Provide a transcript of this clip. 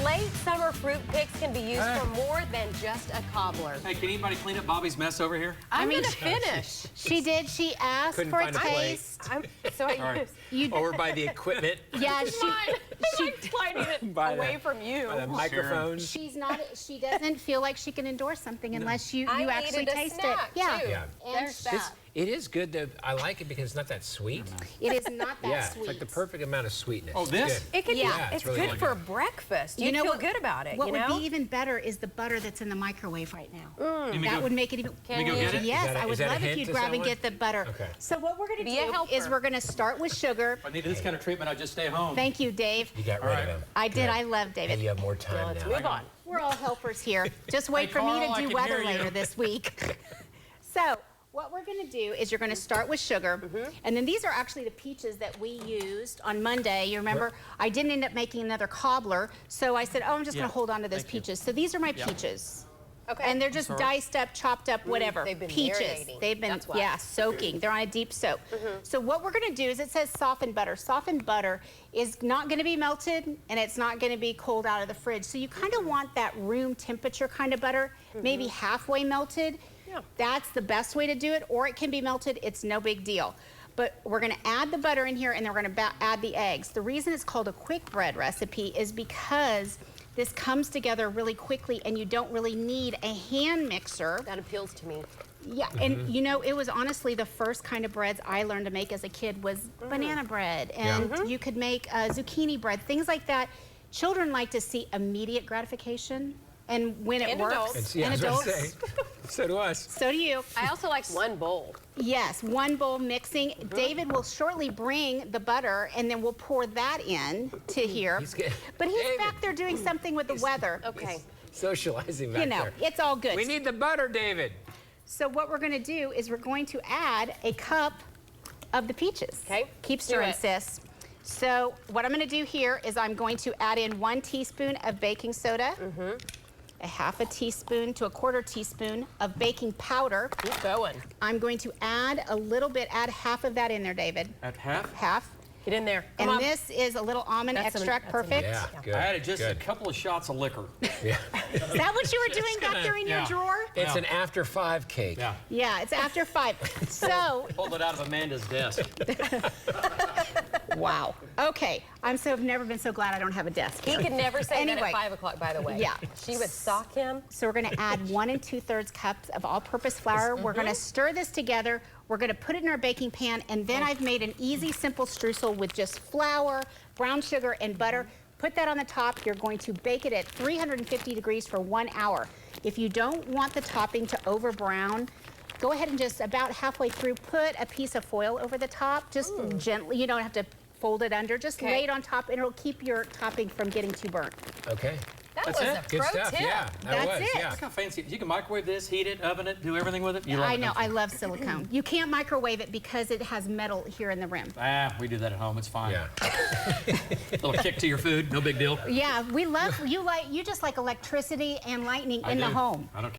Late summer fruit picks can be used for more than just a cobbler. Hey, can anybody clean up Bobby's mess over here? I'm gonna finish. She did. She asked Couldn't for a find a plate. taste. So I used. Over by the equipment, Yeah, I'm sliding it By the- away from you. by the microphones. she's not. She doesn't feel like she can endorse something unless you I actually needed a taste snack, it. Yeah. too. Yeah. And There's that. It is good though. I like it because it's not that sweet. it is not that Yeah, sweet. it's like the perfect amount of sweetness. Oh, this? It's good. It can Yeah, be. it's It's really good good. for breakfast. You know feel what- good about it. What you would know? be even better is the butter that's in the microwave right now. Let me That go- would make it even. Let me go get it? Yes, Is I would that a love if hint you'd to grab and someone? get the butter. Okay. So what we're going to Be a do helper. is we're going to start with sugar. If I needed this kind of treatment, I'd just stay home. Thank you, Dave. You got rid All right. of them. I did. Good. I love David. And you have more time Let's now. move on. We're all helpers here. Just wait Hey, for me Carl, I to do can weather hear you. later this week. So what we're going to do is you're going to start with sugar. And then these are actually the peaches that we used on Monday. You remember, I didn't end up making another cobbler. So I said, oh, I'm just going Yeah, to hold on to those thank you. peaches. So these are my Yeah. peaches. Okay. And they're just sorry. diced up, chopped up, whatever. they've been peaches. marinating. They've been, That's why. yeah, soaking. They're on a deep soak. So what we're going to do is it says softened butter. Softened butter is not going to be melted and it's not going to be cold out of the fridge. So you kind of want that room temperature kind of butter, maybe halfway melted. Yeah. That's the best way to do it, or it can be melted. It's no big deal. But we're going to add the butter in here and then we're going to add the eggs. The reason it's called a quick bread recipe is because this comes together really quickly and you don't really need a hand mixer. That appeals to me. Yeah, and you know, it was honestly the first kind of breads I learned to make as a kid was banana bread. And you could make zucchini bread, things like that. Children like to see immediate gratification. And when it And works, adults. Yeah, I and was about to adults, say. So do us. so do you. I also like one bowl. Yes, one bowl mixing. David will shortly bring the butter and then we'll pour that in to here. He's good. But he's David. back there doing something with the weather. Okay. Socializing back You know, there. it's all good. We need the butter, David. So what we're going to do is we're going to add a cup of the peaches. Okay, Keep do stirring, it. sis. So what I'm going to do here is I'm going to add in 1 teaspoon of baking soda, a half a teaspoon to a quarter teaspoon of baking powder. Keep going. I'm going to add a little bit, add half of that in there, David. At half? Half. Get in there. Come And on. this is a little almond That's extract, that's perfect. Yeah, good. I added just a good. couple of shots of liquor. Yeah. Is that what you were doing back there in your yeah. drawer? It's Yeah. an after 5 cake. Yeah. Yeah, it's after 5. So, Pulled it out of Amanda's desk. wow. Okay, I've never been so glad I don't have a desk. He could never say that Anyway. at 5 o'clock, by the way. Yeah. She would sock him. So we're going to add 1 2/3 cups of all-purpose flour. We're going to stir this together. We're going to put it in our baking pan, and then I've made an easy, simple streusel with just flour, brown sugar, and butter. Put that on the top. You're going to bake it at 350 degrees for 1 hour. If you don't want the topping to over brown, go ahead and just about halfway through, put a piece of foil over the top, just gently. You don't have to fold it under. Just Okay. lay it on top, and it'll keep your topping from getting too burnt. Okay. That That's was it? a Good pro stuff. tip. Yeah, that That's was. it. Yeah. Look how fancy. You can microwave this, heat it, oven it, do everything with it. You love I it, know, don't I you? love silicone. You can't microwave it because it has metal here in the rim. Ah, we do that at home. It's fine. Yeah. Little kick to your food. No big deal. Yeah, we love, you just like electricity and lightning I in the do. home. I don't